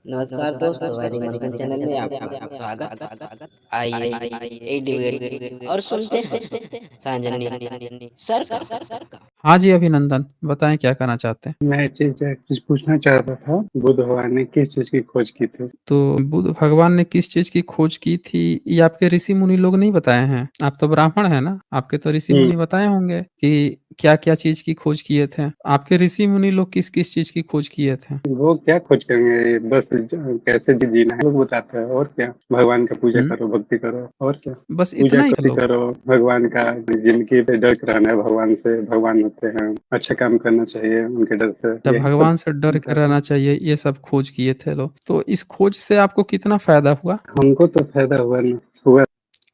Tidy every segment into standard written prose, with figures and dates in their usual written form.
नमस्कार दोस्तों, वैदिक मंथन चैनल में आपका स्वागत। आइए एक डिबेट और सुनते हैं सांजनी सर का। हाँ जी, अभिनंदन बताएं क्या कहना चाहते हैं। मैं कुछ पूछना चाहता था, बुद्ध भगवान ने किस चीज की खोज की थी? तो बुद्ध भगवान ने किस चीज की खोज की थी ये आपके ऋषि मुनि लोग नहीं बताए हैं? आप तो ब्राह्मण हैं ना, आपके तो ऋषि मुनि बताए होंगे कि क्या क्या चीज की खोज किए थे। आपके ऋषि मुनि लोग किस किस चीज की खोज किए थे? वो क्या खोज करेंगे, बस कैसे जीना है लोग बताते हैं। और क्या, भगवान का पूजा करो, भक्ति करो, और क्या, बस पूजा इतना ही भक्ति लोग? करो भगवान का। जिंदगी पे डर के रहना है, भगवान से, भगवान होते हैं, अच्छा काम करना चाहिए उनके डर से, जब यही सब भगवान से डर के बताते हैं। रहना चाहिए, ये सब खोज किए थे लोग। तो इस खोज से आपको कितना फायदा हुआ? हमको तो फायदा हुआ ना, हुआ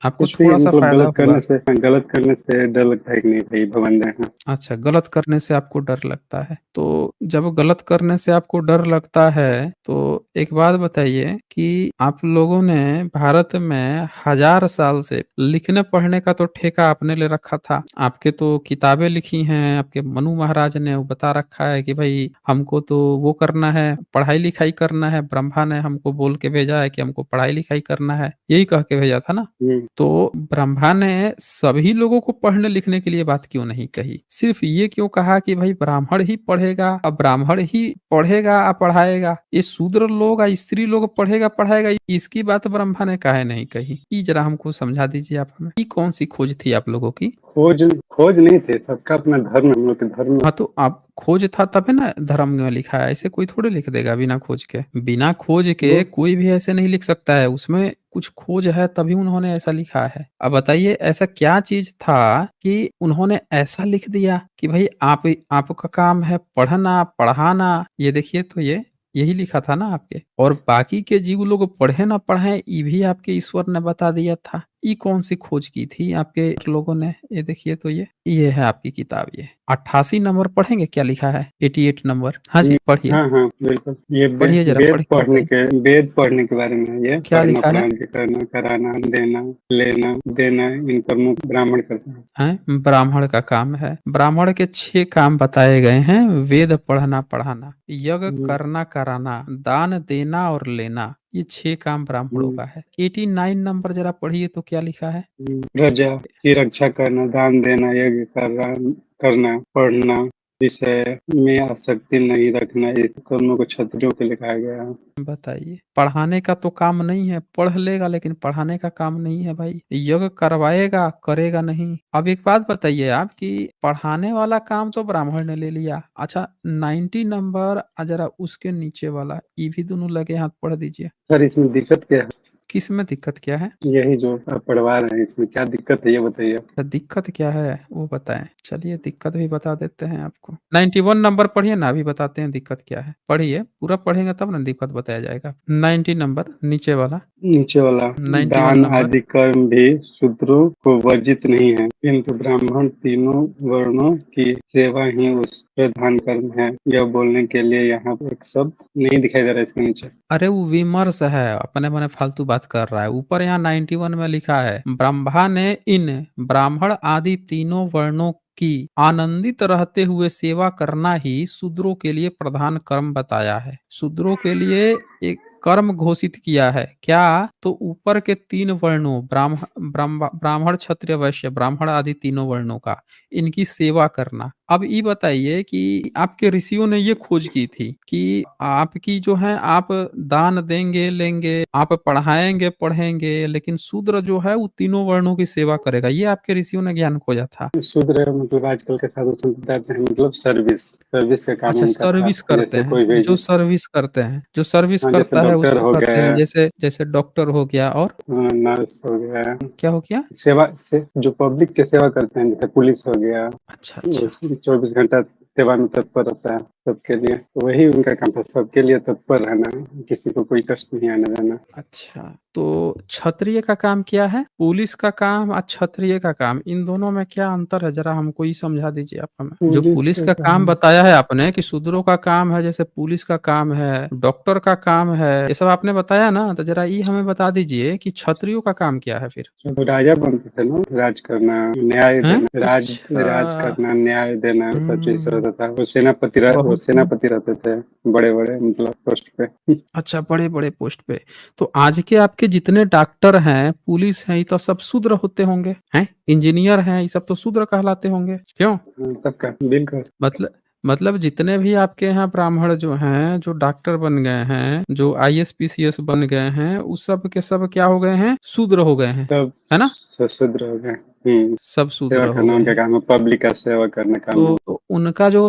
आपको कुछ भी, थोड़ा सा मतलब फायदा हुआ? गलत करने से डर लगता है कि नहीं भाई भगवान है। अच्छा, गलत करने से आपको डर लगता है। तो जब गलत करने से आपको डर लगता है तो एक बात बताइए कि आप लोगों ने भारत में 1000 साल से लिखने पढ़ने का तो ठेका आपने ले रखा था। आपके तो किताबें लिखी हैं, आपके मनु महाराज ने वो बता रखा है कि भाई हमको तो वो करना है, पढ़ाई लिखाई करना है। ब्रह्मा ने हमको बोल के भेजा है कि हमको पढ़ाई लिखाई करना है, यही कह के भेजा था ना। तो ब्रह्मा ने सभी लोगों को पढ़ने लिखने के लिए बात क्यों नहीं कही? सिर्फ ये क्यों कहा कि भाई ब्राह्मण ही पढ़ेगा, अब ब्राह्मण ही पढ़ेगा और पढ़ाएगा, ये शूद्र लोग और स्त्री लोग पढ़ेगा पढ़ाएगा, इसकी बात ब्रह्मा ने काहे नहीं कही? ये जरा हमको समझा दीजिए आप हमें, ये कौन सी खोज थी आप लोगों की? खोज नहीं थे, सबका अपना धर्म, हम लोग के धर्म। हाँ, तो आप खोज था तभी ना धर्म में लिखा है। ऐसे कोई थोड़े लिख देगा बिना खोज के। बिना खोज के वो कोई भी ऐसे नहीं लिख सकता है, उसमें कुछ खोज है तभी उन्होंने ऐसा लिखा है। अब बताइए ऐसा क्या चीज था कि उन्होंने ऐसा लिख दिया कि भाई आपका काम है पढ़ना पढ़ाना। ये देखिए, तो ये यही लिखा था ना आपके, और बाकी के जीव लोग पढ़े ना पढ़े ये भी आपके ईश्वर ने बता दिया था। ये कौन सी खोज की थी आपके लोगों ने? ये देखिए, तो ये है आपकी किताब। ये 88 नंबर पढ़ेंगे क्या लिखा है? 88 नंबर। हाँ जी, पढ़िए हाँ हाँ बिल्कुल, ये पढ़िए, जरा पढ़ के बताइए वेद पढ़ने के बारे में है। ये क्या पढ़ना, लिखा है। पढ़ाना, करना, कराना, देना, लेना, देना, इन प्रमुख ब्राह्मण करते हैं। हैं, ब्राह्मण का काम है। ब्राह्मण के 6 काम बताए गए हैं। वेद पढ़ना पढ़ाना, यज्ञ हम्म, करना कराना, दान देना और लेना, ये 6 काम ब्राह्मणों हम्म, का है। 89 नंबर जरा पढ़िए तो क्या लिखा है। प्रजा की रक्षा करना, दान देना, यज्ञ करना, पढ़ना, विषय में आसक्ति नहीं रखना, ये कर्मों को क्षत्रियों के लिए कहा गया है। बताइए, पढ़ाने का तो काम नहीं है, पढ़ लेगा लेकिन पढ़ाने का काम नहीं है भाई। यज्ञ करवाएगा करेगा नहीं। अब एक बात बताइए आप कि पढ़ाने वाला काम तो ब्राह्मण ने ले लिया। अच्छा, 90 नंबर जरा उसके नीचे वाला, ये भी दोनों लगे हाथ पढ़ दीजिए। सर इसमें दिक्कत क्या है? किस में दिक्कत क्या है? यही जो आप पढ़वा रहे हैं, इसमें क्या दिक्कत है ये बताइए। तो दिक्कत क्या है वो बताएं। चलिए दिक्कत भी बता देते हैं आपको। 91 नंबर पढ़िए ना, अभी बताते हैं दिक्कत क्या है। पढ़िए, पूरा पढ़ेंगे तब ना दिक्कत बताया जाएगा। 90 नंबर नीचे वाला, नीचे वाला, 91 दान नंबर। आदि कर्म भी शूद्रों को वर्जित नहीं है, किंतु ब्राह्मण तीनों वर्णों की सेवा ही उस प्रधान कर्म है। यह बोलने के लिए यहाँ पर एक शब्द नहीं दिखाई दे रहा है इसके नीचे। अरे वो विमर्श है, अपने मने फालतू बात कर रहा है। ऊपर यहाँ 91 में लिखा है, ब्रह्मा ने इन ब्राह्मण आदि तीनों वर्णों की आनंदित रहते हुए सेवा करना ही शूद्रों के लिए प्रधान कर्म बताया है। शूद्रों के लिए एक कर्म घोषित किया है। क्या? तो ऊपर के 3 वर्णों ब्राह्मण क्षत्रिय वैश्य, ब्राह्मण आदि तीनों वर्णों का, इनकी सेवा करना। अब ये बताइए कि आपके ऋषियों ने ये खोज की थी कि आपकी जो है, आप दान देंगे लेंगे, आप पढ़ाएंगे पढ़ेंगे, लेकिन शूद्र जो है वो तीनों वर्णों की सेवा करेगा। ये आपके ऋषियों ने ज्ञान खोजा था। शूद्र मतलब आजकल के साधु संप्रदाय हैं, मतलब सर्विस का काम अच्छा, उनका था, सर्विस करते जैसे कोई हैं, भी। जो सर्विस करते हैं, जो सर्विस हाँ, जैसे करता है डॉक्टर उसको हो कहते हैं, गया, जैसे जैसे डॉक्टर हो गया और नर्स हो गया, क्या हो गया। जो पब्लिक की सेवा करते हैं, जैसे पुलिस हो गया, अच्छा अच्छा। 24 घंटा सेवा में तत्पर रहता है सबके लिए, तो वही उनका काम था, सबके लिए तत्पर रहना, किसी को कोई कष्ट नहीं आने देना। अच्छा, तो क्षत्रिय का काम क्या है? पुलिस का काम और क्षत्रिय का काम, इन दोनों में क्या अंतर है? जरा हमको ये समझा दीजिए आप हमें। जो पुलिस पुलिस का का काम काम, बताया है आपने कि शूद्रों का काम है, जैसे पुलिस का काम है, डॉक्टर का काम है, ये सब आपने बताया ना, तो जरा ये हमें बता दीजिए कि क्षत्रियों का काम क्या है फिर। जब राजा बनते थे ना, राज करना, न्याय हैं? देना, राज अच्छा। राज करना, न्याय देना, सब चीज हम्म, होता था। वो सेनापति बहुत वो सेनापति रहते थे, बड़े-बड़े मतलब पोस्ट पे। अच्छा, बड़े-बड़े पोस्ट पे। तो आज के आपके जितने डॉक्टर हैं, पुलिस हैं, ये तो सब शूद्र होते होंगे, हैं? इंजीनियर हैं, ये सब तो शूद्र कहलाते होंगे, क्यों? हाँ, सबका बिल्कुल। मतलब जितने भी आपके यहाँ ब्राह्मण जो हैं, जो डॉक्टर बन गए हैं, जो आईएएस पीसीएस बन गए हैं, उस सब के सब क्या हो गए हैं? शूद्र हो गए हैं, सब है ना? शूद्र हो गए। सब सेवा शूद्र हो करना गए उनका हैं। काम है, पब्लिक का सेवा करने का काम है। तो उनका जो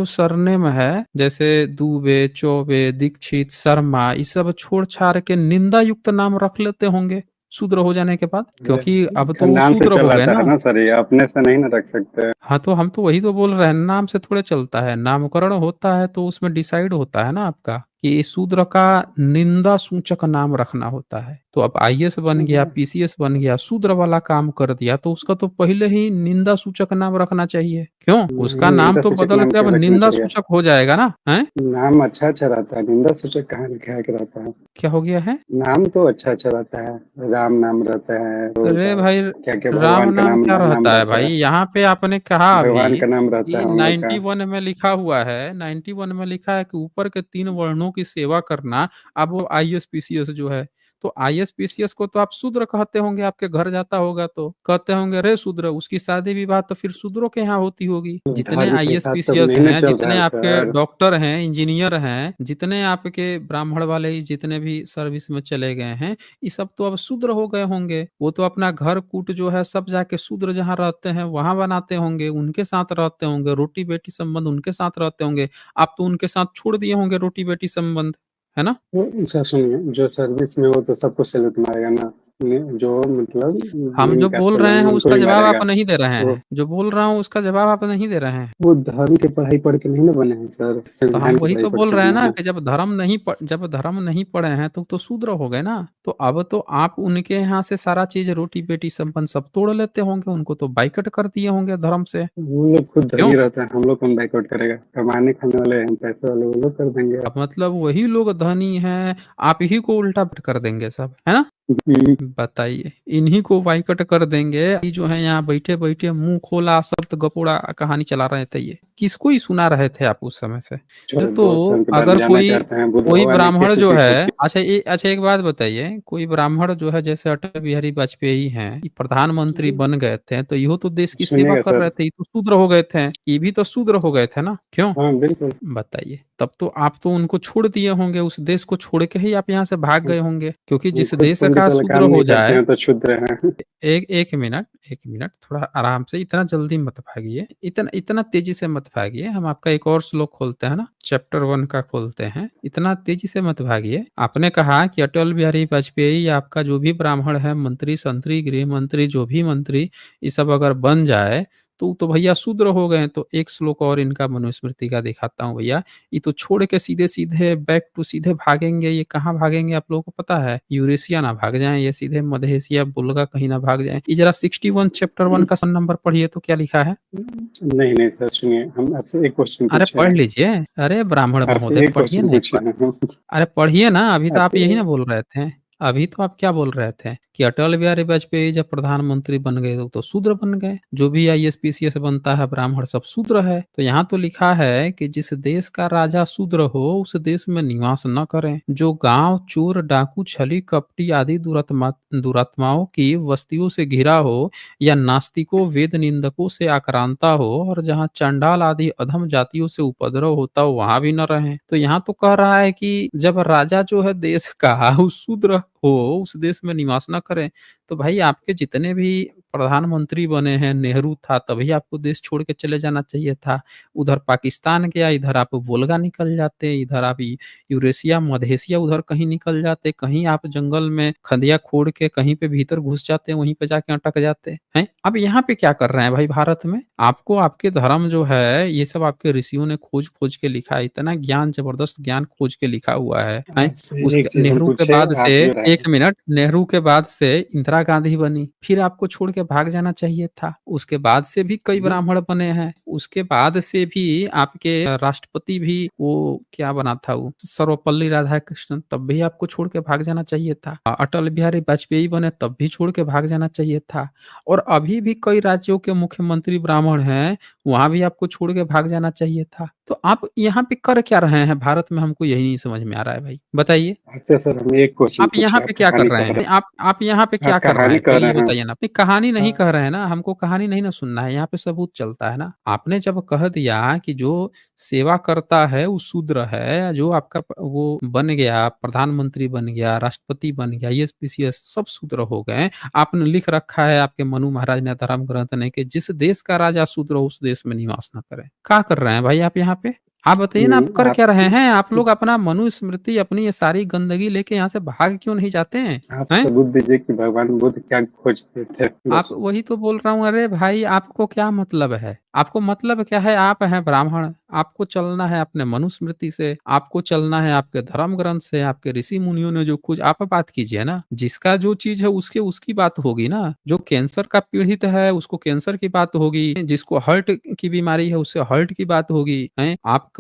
सरनेम है, जैसे दुबे, चौबे, दीक्षित, शर्मा, ये सब छोड़ छाड़ के निंदा युक्त नाम रख लेते होंगे शूद्र हो जाने के बाद, अरे, क्योंकि अब तो वो खानदान से शूद्र हो चल गए आता है ना। ना सर, ये अपने से नहीं ना रख सकते। हाँ, तो हम तो वही तो बोल रहे हैं, नाम से थोड़े चलता है, नामकरण होता है तो उसमें डिसाइड होता है ना आपका कि शूद्र का निंदा सूचक नाम रखना होता है। तो अब आईएएस बन गया, पीसीएस बन गया, शूद्र वाला काम कर दिया, तो उसका तो पहले ही निंदा सूचक नाम रखना चाहिए, क्यों? उसका नहीं, नाम निंदा तो सूचक बदल नाम के अब क्यों रखना निंदा चाहिए? सूचक हो जाएगा ना, है? नाम अच्छा अच्छा रहता है, निंदा सूचक कहाँ लिखा है कि रहता है? क्या हो गया है? नाम तो अच्छा अच्छा रहता है, राम नाम रहता है, अरे भाई, क्या क्या राम भगवान का नाम नाम क्या नाम रहता है रहता भाई? है, यहाँ पे आपने कहा अभी भगवान का नाम रहता कि है हम लोग का। 91 में लिखा हुआ है, 91 में लिखा है कि ऊपर के 3 वर्णों की सेवा करना। अब वो आईएएस पीसीएस जो है, तो आईएएस पीसीएस को तो आप शूद्र कहते होंगे, आपके घर जाता होगा तो कहते होंगे रे शूद्र, उसकी शादी विवाह तो फिर शूद्रों के यहाँ होती होगी। जितने धर्म के आईएएस साथ सब पीसीएस नहीं ना हैं, चल रहा जितने है आपके सर। डॉक्टर हैं, इंजीनियर हैं, जितने आपके ब्राह्मण वाले जितने भी सर्विस में चले गए हैं, ये सब तो अब शूद्र हो गए होंगे। वो तो अपना घर कूट जो है सब जाके शूद्र जहाँ रहते हैं वहां बनाते होंगे, उनके साथ रहते होंगे, रोटी बेटी संबंध उनके साथ रहते होंगे। आप तो उनके साथ छोड़ दिए होंगे रोटी बेटी संबंध, है ना? सर सुनिए, जो सर्विस में हो तो सबको सैल्यूट मारेगा ना, जो मतलब हम दीन जो का बोल रहे सेवा हैं में उनको उसका भी जवाब आप मारेगा। नहीं दे रहे वो हैं, जो बोल रहा हूँ उसका जवाब आप नहीं दे रहे हैं। वो धर्म की पढ़ाई पढ़ के नहीं ना बने हैं सर, तो हम संविधान की वही पढ़ाई तो पढ़ बोल के रहे हैं बने ना हैं। कि जब धर्म नहीं पढ़े हैं तो शूद्र हो गए ना। तो अब तो आप उनके यहाँ से सारा चीज रोटी बेटी संपन्न सब तोड़ लेते होंगे, उनको तो बाइकआउट कर दिए होंगे धर्म से, वो लोग खुद क्यों? धनी रहता है, हम लोग कौन बैकआउट करेगा? कमाने खाने वाले हैं, पैसे वाले, वो लोग कर देंगे। अब मतलब वही लोग धनी हैं, आप ही को उल्टा कर देंगे सब, है ना? हम्म, बताइए, इन्हीं को बाइकआउट कर देंगे। ये जो है यहाँ बैठे बैठे मुंह खोला सब तो गपोड़ा कहानी चला रहे थे, ये किसको ही सुना रहे थे आप उस समय से? जो छोड़ तो बहुत साल के बाद अगर जानना कोई चाहते हैं बुद्ध कोई भगवान ने ब्राह्मण किस चीज जो की खोज है, की। अच्छा एक बात बताइए, कोई ब्राह्मण जो है जैसे अटल बिहारी वाजपेयी हैं, ये प्रधानमंत्री बन गए थे, तो यो तो देश की सेवा सुनिएगा कर सर। रहे थे, ये तो शूद्र हो गए थे, ये भी तो शूद्र हो गए थे ना, क्यों? हाँ बिल्कुल। बताइए, तब तो आप तो उनको छोड़ दिए होंगे, उस देश को छोड़ के ही आप यहाँ से भाग गए होंगे, क्योंकि हम जिस खुद देश पंडित का वाला शूद्र काम हो नहीं करते जाए, हैं तो क्षुद्र हैं। एक मिनट थोड़ा आराम से, इतना जल्दी मत भागिए, इतना इतना तेजी से मत भागिए। हम आपका एक और श्लोक खोलते हैं ना, चैप्टर 1 का खोलते हैं, इतना तेजी से मत भागिए। आपने कहा कि अटल बिहारी वाजपेयी आपका जो भी ब्राह्मण है, मंत्री संतरी गृह मंत्री जो भी मंत्री, ये सब अगर बन जाए तो भैया शूद्र हो गए। तो एक श्लोक और इनका मनुस्मृति का दिखाता हूँ भैया। ये तो छोड़ के सीधे सीधे बैक टू सीधे भागेंगे, ये कहाँ भागेंगे आप लोगों को पता है? यूरेशिया ना भाग जाएं, ये सीधे मध्य एशिया बुल्गा कहीं ना भाग जाएं। ये जरा 61 चैप्टर 1 का नंबर पढ़िए तो क्या लिखा है। नहीं नहीं सर सुनिए, हम आपसे एक क्वेश्चन अरे पूछे पढ़ हैं। लीजिए, अरे ब्राह्मण महोदय आपसे एक पढ़िए क्वेश्चन ना एक पूछे बार। हैं हम। अरे पढ़िए ना, अभी तो आप आपसे यही ना बोल रहे थे। अभी तो आप क्या बोल रहे थे कि अटल बिहारी वाजपेयी जब प्रधानमंत्री बन गए तो शूद्र बन गए, जो भी आईएएस पीसीएस बनता है ब्राह्मण सब शूद्र है। तो यहाँ तो लिखा है कि जिस देश का राजा शूद्र हो उस देश में निवास न करें। जो गांव चोर डाकू छली कपटी आदि दुरात्माओं की वस्तियों से घिरा हो, या नास्तिकों वेद निंदकों से आक्रांता हो, और जहाँ चंडाल आदि अधम जातियों से उपद्रव होता हो वहां भी न रहे। तो यहाँ तो कह रहा है कि जब राजा जो है देश का उस शूद्र हो उस देश में निवास न करें। तो भाई आपके जितने भी प्रधानमंत्री बने हैं, नेहरू था तभी आपको देश छोड़ के चले जाना चाहिए था। उधर पाकिस्तान गया, इधर आप वोल्गा निकल जाते, इधर आप यूरेशिया मध्य एशिया उधर कहीं निकल जाते, कहीं आप जंगल में खंदिया खोद के कहीं पे भीतर घुस जाते, वहीं पे जाके अटक जाते हैं। अब यहाँ पे क्या कर रहे हैं भाई भारत में? आपको आपके धर्म जो है ये सब आपके ऋषियों ने खोज खोज के लिखा है, इतना ज्ञान, जबरदस्त ज्ञान खोज के लिखा हुआ है। आपसे उस एक चीज हम नेहरू के पूछे, बाद से आप जो रहे। एक मिनट, नेहरू के बाद से इंदिरा गांधी बनी, फिर आपको छोड़ के भाग जाना चाहिए था। उसके बाद से भी कई ब्राह्मण बने हैं, उसके बाद से भी आपके राष्ट्रपति भी वो क्या बना था, वो सर्वपल्ली राधाकृष्णन, तब भी आपको छोड़ के भाग जाना चाहिए था। अटल बिहारी वाजपेयी बने तब भी छोड़ के भाग जाना चाहिए था। और अभी भी कई राज्यों के मुख्यमंत्री ब्राह्मण हैं, वहां भी आपको छोड़ के भाग जाना चाहिए था। तो आप यहाँ पे कर क्या रहे हैं भारत में, हमको यही नहीं समझ में आ रहा है भाई, बताइए। अच्छा सर, हम एक क्वेश्चन आप यहाँ पूछे, आप पे क्या कर कहानी रहे कह हैं, रहे आप यहाँ पे हैं, क्या आप कर रहे कहानी हैं, कह चलिए रहे हैं। बताइए ना। नहीं, कहानी नहीं हाँ, कह रहे हैं ना, हमको कहानी नहीं ना सुनना है, यहाँ पे सबूत चलता है ना। आपने जब कह दिया कि जो सेवा करता है वो शूद्र है, जो आपका वो बन गया, प्रधानमंत्री बन गया, राष्ट्रपति बन गया, ये पीसीएस सब शूद्र हो गए। आपने लिख रखा है आपके मनु महाराज ने धर्म ग्रंथ ने कि जिस देश का राजा शूद्र हो उस देश में निवास न करे। क्या कर रहे हैं भाई आप यहाँ पे, आप बताइए ना, आप नहीं कर आप क्या रहे हैं। आप लोग अपना मनुस्मृति, अपनी ये सारी गंदगी लेके यहाँ से भाग क्यों नहीं जाते हैं, आप हैं? सबूत दीजिए कि भगवान बुद्ध क्या खोजते थे आप बस। वही तो बोल रहा हूँ, अरे भाई आपको क्या मतलब है, आपको मतलब क्या है, आप हैं ब्राह्मण, आपको चलना है अपने मनुस्मृति से, आपको चलना है आपके धर्म ग्रंथ से, आपके ऋषि मुनियों ने जो कुछ, आप बात कीजिए ना, जिसका जो चीज है उसके उसकी बात होगी ना। जो कैंसर का पीड़ित है उसको कैंसर की बात होगी, जिसको हार्ट की बीमारी है उससे हार्ट की बात होगी, हैं? आप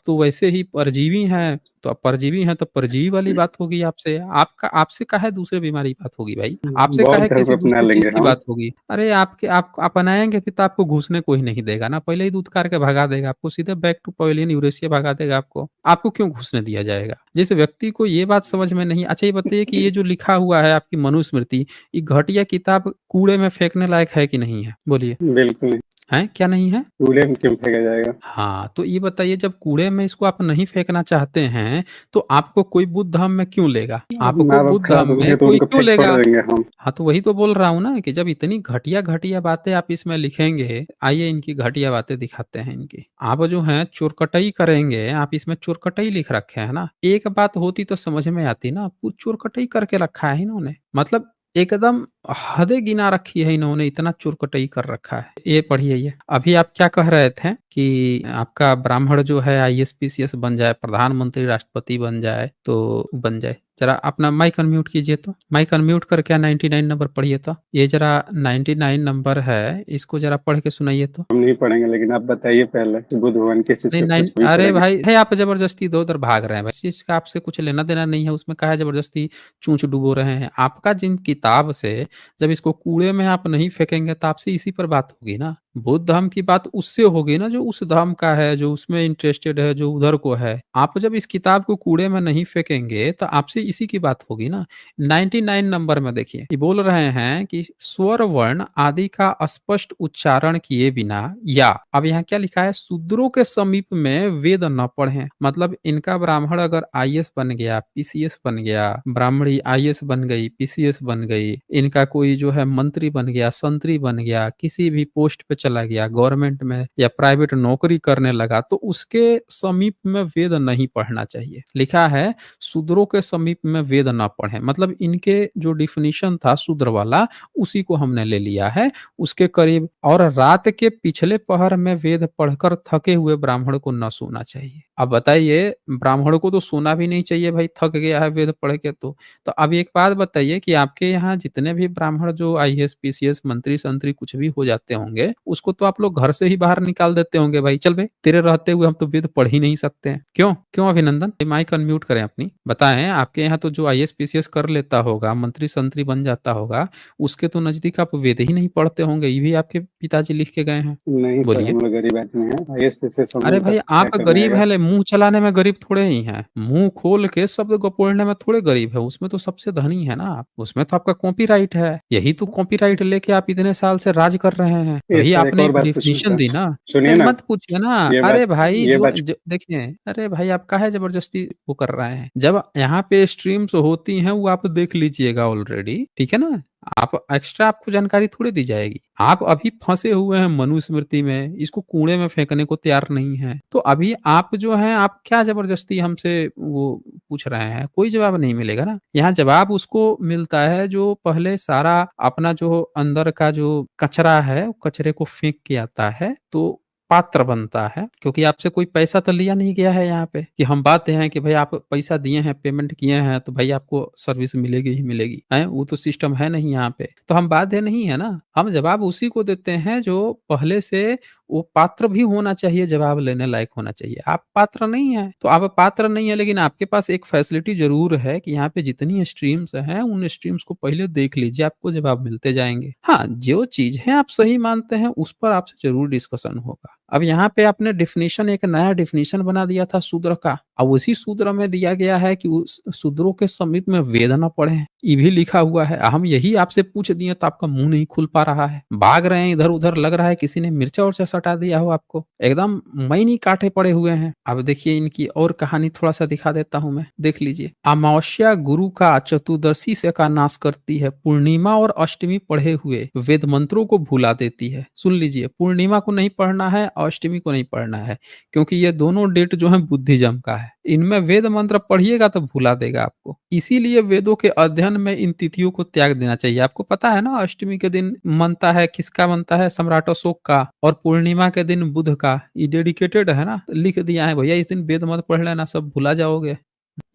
तो वैसे ही परजीवी हैं, तो आप परजीवी हैं तो परजीवी वाली बात होगी आपसे। आपका आपसे काहे दूसरे बीमारी की बात होगी भाई, आपसे बौद्ध काहे धर्म किसी अपना दूसरी चीज लेंगे की हम। बात होगी। अरे आपके आप अपनाएंगे फिर तो आपको घुसने को ही नहीं देगा ना, पहले ही दूध कार के भगा देगा आपको, सीधे बैक टू पवेलियन यूरेशिया भगा देगा आपको। आपको क्यों घुसने दिया जाएगा, जैसे व्यक्ति को ये बात समझ में नहीं। अच्छा ये बताइए कि ये जो लिखा हुआ है आपकी मनुस्मृति, ये घटिया किताब कूड़े में फेंकने लायक है कि नहीं है, बोलिए। बिल्कुल नहीं। है क्या नहीं है। कूड़े में क्यों फेंका जाएगा। हाँ तो ये बताइए, जब कूड़े में इसको आप नहीं फेंकना चाहते हैं तो आपको कोई बुद्ध धर्म में क्यों लेगा, अब आपको माँ बाप बुद्ध खराब धर्म होंगे में तो कोई उनको क्यों फेंक थोड़ा लेगा। देंगे हम। हाँ तो वही तो बोल रहा हूँ ना कि जब इतनी घटिया घटिया बातें आप इसमें लिखेंगे, आइए इनकी घटिया बातें दिखाते हैं इनकी। आप जो है चोरकटाई करेंगे, आप इसमें चोरकटाई लिख रखे है ना, एक बात होती तो समझ में आती ना, पूरी चोरकटाई करके रखा है इन्होंने, मतलब एकदम हदें गिना रखी है इन्होंने, इतना चोरकटाई कर रखा है। ये पढ़िए, ये अभी आप क्या कह रहे थे कि आपका ब्राह्मण जो है आईएएस पीसीएस बन जाए, प्रधानमंत्री राष्ट्रपति बन जाए तो बन जाए। जरा अपना माइक अनम्यूट कीजिए, तो माइक अनम्यूट करके 99 नंबर पढ़िए, तो ये जरा 99 नंबर है, इसको जरा पढ़ के सुनाइए तो। हम नहीं पढ़ेंगे, लेकिन आप बताइए पहले कि बुद्ध भगवान किस चीज नहीं के नाइन, पृथ्वी अरे पढ़ेंगे। भाई है, आप जबरदस्ती इधर उधर भाग रहे हैं भाई, इस चीज का आपसे कुछ लेना देना नहीं है, उसमें काहे जबरदस्ती चूंच डुबो रहे हैं। आपका जिन किताब से जब इसको कूड़े में आप नहीं फेंकेंगे तो आपसे इसी पर बात होगी ना, बुद्ध धर्म की बात उससे होगी ना जो उस धर्म का है, जो उसमें इंटरेस्टेड है, जो उधर को है। आप जब इस किताब को कूड़े में नहीं फेंकेंगे तो आपसे इसी की बात होगी ना। 99 नंबर में देखिए, ये बोल रहे हैं कि स्वर वर्ण आदि का स्पष्ट उच्चारण किए बिना, या अब यहाँ क्या लिखा है, शूद्रों के समीप में वेद न पढ़ें। मतलब इनका ब्राह्मण अगर आईएएस बन गया, पीसीएस बन गया, ब्राह्मणी आईएएस बन गई, पीसीएस बन गई, इनका कोई जो है मंत्री बन गया, संतरी बन गया, किसी भी पोस्ट पे चला गया, गवर्नमेंट में या प्राइवेट नौकरी करने लगा, तो उसके समीप में वेद नहीं पढ़ना चाहिए। लिखा है शूद्रों के समीप में वेद न पढ़े, मतलब इनके जो डिफिनीशन था शूद्र वाला उसी को हमने ले लिया है उसके करीब। और रात के पिछले पहर में वेद पढ़कर थके हुए ब्राह्मण को न सोना चाहिए। अब बताइए, ब्राह्मण को तो सोना भी नहीं चाहिए भाई, थक गया है वेद पढ़ के। तो अब एक बात बताइए कि आपके यहाँ जितने भी ब्राह्मण जो आईएएस पीसीएस मंत्री संतरी कुछ भी हो जाते होंगे, उसको तो आप लोग घर से ही बाहर निकाल देते होंगे भाई, चल भाई तेरे रहते हुए हम तो वेद पढ़ ही नहीं सकते हैं। क्यों क्यों अभिनंदन, माइक अनम्यूट करें अपनी, बताएं आपके यहाँ तो जो आईएएस पीसीएस कर लेता होगा, मंत्री संतरी बन जाता होगा, उसके तो नजदीक आप वेद ही नहीं पढ़ते होंगे, ये भी आपके पिताजी लिख के गए हैं। नहीं सर, बोलिए। हम लोग गरीब आदमी हैं, आईएएस से अरे हम भाई क्या आप करने गरीब आएगा। है, ले मुंह चलाने में गरीब थोड़े ही हैं, मुंह खोल के शब्द गपोड़ने में थोड़े गरीब है, उसमें तो सबसे धनी है ना आप, उसमें तो आपका कॉपीराइट है, यही तो कॉपीराइट लेके आप इतने साल से राज कर रहे हैं। ये वही सर, एक आपने और एक बात पूछना डिफिनीशन था। दी ना। सुनिए नहीं ना, मत पूछिए ना। ये अरे बात भाई ये जो, बात देखिए, अरे भाई आप काहे जबरदस्ती वो कर रहे हैं, जब यहाँ पे स्ट्रीम्स होती हैं वो आप देख लीजिएगा ऑलरेडी, ठीक है ना। आप एक्स्ट्रा आपको जानकारी थोड़ी दी जाएगी, आप अभी फंसे हुए हैं मनुस्मृति में, इसको कूड़े में फेंकने को तैयार नहीं है। तो अभी आप जो है, आप क्या जबरदस्ती हमसे वो पूछ रहे हैं, कोई जवाब नहीं मिलेगा ना। यहाँ जवाब उसको मिलता है जो पहले सारा अपना जो अंदर का जो कचरा है वो कचरे को फेंक के आता है। तो पात्र बनता है, क्योंकि आपसे कोई पैसा तो लिया नहीं गया है यहाँ पे कि हम बात हैं कि भाई आप पैसा दिए हैं, पेमेंट किए हैं, तो भाई आपको सर्विस मिलेगी ही मिलेगी, हैं? वो तो सिस्टम है नहीं यहाँ पे। तो हम बाध्य नहीं है ना, हम जवाब उसी को देते हैं जो पहले से वो पात्र भी होना चाहिए, जवाब लेने लायक होना चाहिए। आप पात्र नहीं हैं, तो आप पात्र नहीं है, लेकिन आपके पास एक फैसिलिटी ज़रूर है कि यहाँ पे जितनी स्ट्रीम्स हैं, उन स्ट्रीम्स को पहले देख लीजिए, आपको जवाब मिलते जाएँगे। हाँ, जो चीज़ें आप सही मानते हैं, उस पर आपसे ज़रूर डिस्कशन होगा। अब यहाँ पे आपने डेफिनिशन, एक नया डेफिनिशन बना दिया था शूद्र का। अब उसी शूद्र में दिया गया है कि उस शूद्रों के समीप में वेद न पढ़ें, ये भी लिखा हुआ है। हम यही आपसे पूछ दिए तो आपका मुंह नहीं खुल पा रहा है, भाग रहे हैं इधर-उधर, लग रहा है किसी ने मिर्चा उर्चा सटा दिया हो आपको, एकदम मैनी काटे पड़े हुए हैं। अब देखिए इनकी और कहानी थोड़ा-सा दिखा देता हूँ मैं, देख लीजिए। अमावस्या गुरु का चतुर्दशी से का नाश करती है, पूर्णिमा और अष्टमी पढ़े हुए वेद मंत्रों को भुला देती है। सुन लीजिए, पूर्णिमा को नहीं पढ़ना है, अष्टमी को नहीं पढ़ना है, क्योंकि ये दोनों डेट जो है बुद्धिज्म का है। इनमें वेद मंत्र पढ़िएगा तो भुला देगा आपको। इसीलिए वेदों के अध्ययन में इन तिथियों को त्याग देना चाहिए। आपको पता है ना, अष्टमी के दिन मनता है, किसका बनता है? सम्राट अशोक का, और पूर्णिमा के दिन बुध का। ये डेडिकेटेड है ना, लिख दिया है भैया इस दिन वेद मत पढ़ लेना, सब भुला जाओगे।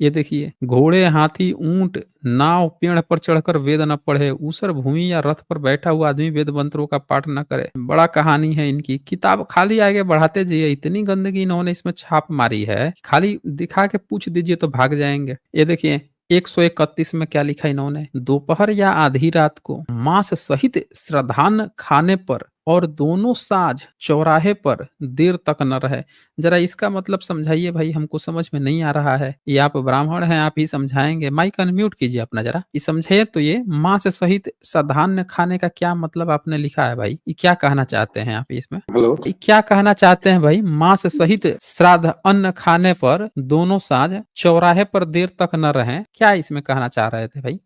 ये देखिए, घोड़े, हाथी, ऊंट, नाव, पेड़ पर चढ़कर वेद न पढ़े, ऊसर भूमि या रथ पर बैठा हुआ आदमी वेद मंत्रों का पाठ न करे। बड़ा कहानी है इनकी, किताब खाली आगे बढ़ाते जाइए। इतनी गंदगी इन्होंने इसमें छाप मारी है, खाली दिखा के पूछ दीजिए तो भाग जाएंगे। ये देखिए 131 में क्या लिखा इन्होंने, दोपहर या आधी रात को मांस सहित श्रद्धान्न खाने पर और दोनों साँझ चौराहे पर देर तक न रहे। जरा इसका मतलब समझाइए भाई, हमको समझ में नहीं आ रहा है। ये आप ब्राह्मण हैं, आप ही समझाएंगे। माइक अनम्यूट कीजिए अपना जरा, ये समझिए तो ये मांस सहित साधान्य खाने का क्या मतलब आपने लिखा है भाई? ये क्या कहना चाहते हैं आप इसमें? हेलो। ये क्या कहना चाहते हैं भाई? मांस सहित श्राद्ध अन्न खाने पर दोनों साँझ चौराहे पर देर तक न रहें, क्या इसमें कहना चाह रहे थे भाई?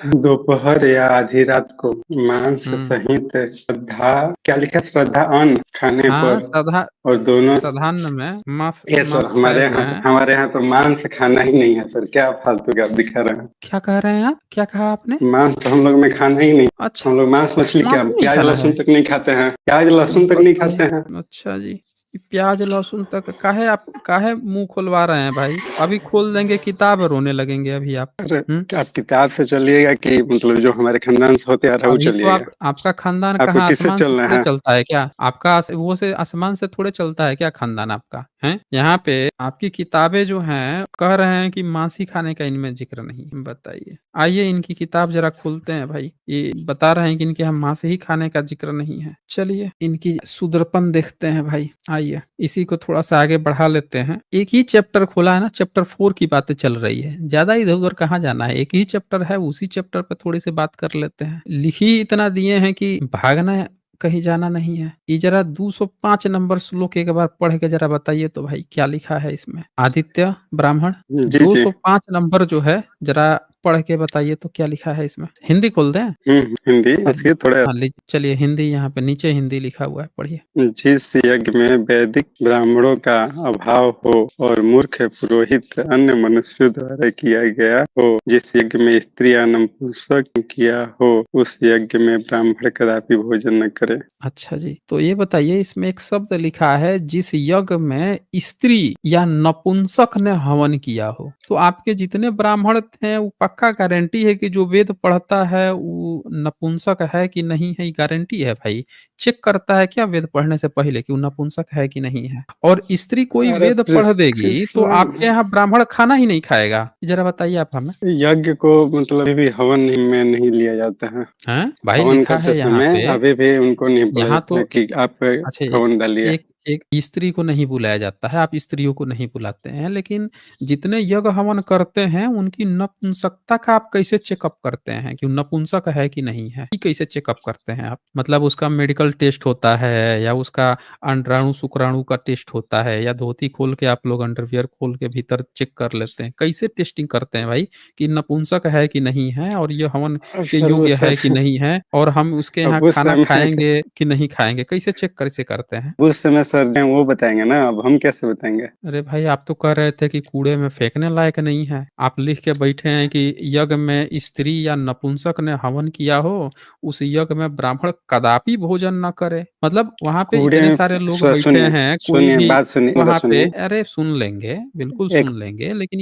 दोपहर या आधी रात को मांस हम्म, सहित श्रद्धा, क्या लिखा, श्रद्धा अन्न खाने हाँ, पर, साधा और दोनों। साधान्य में मांस, ये सर, मांस खाए हुए हैं। हमारे यहाँ तो मांस खाना ही नहीं है सर, क्या फालतू का आप दिखा रहे हैं। क्या कह रहे हैं आप? क्या कहा आपने? मांस तो हम लोग में खाना ही नहीं। अच्छा, हम लोग मांस मछली, क्या मांस भी नहीं प्याज खाना लहसुन है? तक नहीं खाते हैं, प्याज लहसुन तक नहीं खाते हैं। अच्छा जी, ये प्याज लहसुन तक काहे आप, काहे मुंह खुलवा रहे हैं भाई? अभी खोल देंगे किताब, रोने लगेंगे अभी आप। अरे हम्म, आप किताब से चलिएगा कि मतलब जो हमारे खानदान से होते आ रहा है वो अभी तो चलिएगा। आप, आपका खानदान आपको कहाँ किससे आसमान से चलना थोड़े है? चलता है क्या? आपका वो से आसमान से थोड़े चलता है क्या खानदान आपका? हैं? यहाँ पे आपकी किताबें जो हैं कह रहे हैं कि मांसी खाने का इनमें जिक्र नहीं है। बताइए, आइए इनकी किताब जरा खोलते हैं भाई। ये बता रहे हैं कि इनके यहाँ मांस ही खाने का जिक्र नहीं है। चलिए इनकी शूद्रपन देखते हैं भाई। आइए इसी को थोड़ा सा आगे बढ़ा लेते हैं। एक ही चैप्टर खोला है ना, चैप्टर 4 की बातें चल रही है, ज्यादा इधर उधर कहाँ जाना है। एक ही चैप्टर है, उसी चैप्टर पे थोड़ी सी बात कर लेते हैं। लिख ही इतना दिए हैं कि भागना है, कहीं जाना नहीं है। ये जरा 205 नंबर श्लोक एक बार पढ़ के जरा बताइए तो भाई, क्या लिखा है इसमें? आदित्य ब्राह्मण, जी जी। 205 नंबर जो है जरा पढ़ के बताइए तो क्या लिखा है इसमें? हिंदी खोल दें? हिंदी इसके थोड़े। हाँ लीजिए, चलिए हिंदी, यहाँ पे नीचे हिंदी लिखा हुआ है, पढ़िए। जिस यज्ञ में वैदिक ब्राह्मणों का अभाव हो और मूर्ख पुरोहित अन्य मनुष्यों द्वारा किया गया हो, जिस यज्ञ में स्त्री या नपुंसक किया हो, उस यज्ञ में ब्राह्मण कदापि भोजन न करे। अच्छा जी, तो ये बताइए, इसमें एक शब्द लिखा है जिस यज्ञ में स्त्री या नपुंसक ने हवन किया हो। तो आपके जितने ब्राह्मण थे वो पक्का गारंटी है कि जो वेद पढ़ता है वो नपुंसक है कि नहीं है, गारंटी है भाई। चेक करता है क्या वेद पढ़ने से पहले कि वो नपुंसक है कि नहीं है? और स्त्री कोई अरे वेद पढ़ देगी तो आपके यहाँ ब्राह्मण खाना ही नहीं खाएगा? जरा बताइए आप हमें। यज्ञ को मतलब अभी भी हवन में नहीं लिया जाता है। हैं भाई? हवन लिखा करते है यहाँ समय पे, अभी भी उनको नहीं बोला यहाँ जाता तो है कि आप अच्छा, हवन डालिए। एक एक स्त्री को नहीं बुलाया जाता है, आप स्त्रियों को नहीं बुलाते हैं, लेकिन जितने यज्ञ हवन करते हैं उनकी नपुंसकता का आप कैसे चेकअप करते हैं कि वो नपुंसक है कि नहीं है? ये कैसे चेकअप करते हैं आप? मतलब उसका मेडिकल टेस्ट होता है, या उसका अंडाणु शुक्राणु का टेस्ट होता है, या धोती खोल के आप लोग अंडरवियर खोल के भीतर चेक कर लेते हैं? कैसे टेस्टिंग करते हैं भाई कि नपुंसक है कि नहीं है, और ये हवन अब के सर योग्य है कि नहीं है, और हम उसके यहाँ अब उस खाना समय खाएंगे कि नहीं खाएंगे? कैसे चेक कैसे करते हैं? उस समय सर हैं वो बताएंगे ना, अब हम कैसे बताएंगे? अरे भाई, आप तो कह रहे थे कि कूड़े में फेंकने लायक नहीं है। आप लिख के बैठे हैं कि यज्ञ में स्त्री या नपुंसक ने हवन किया हो, उस यज्ञ में ब्राह्मण कदापि भोजन न करे। मतलब वहां पे कूड़े इतने में सारे लोग बैठे सुनिए हैं, कोई सुनिए भी बात सुनिए, एक बात वहां पे, सुनिए। अरे सुन लेंगे, बिल्कुल एक सुन लेंगे, लेकिन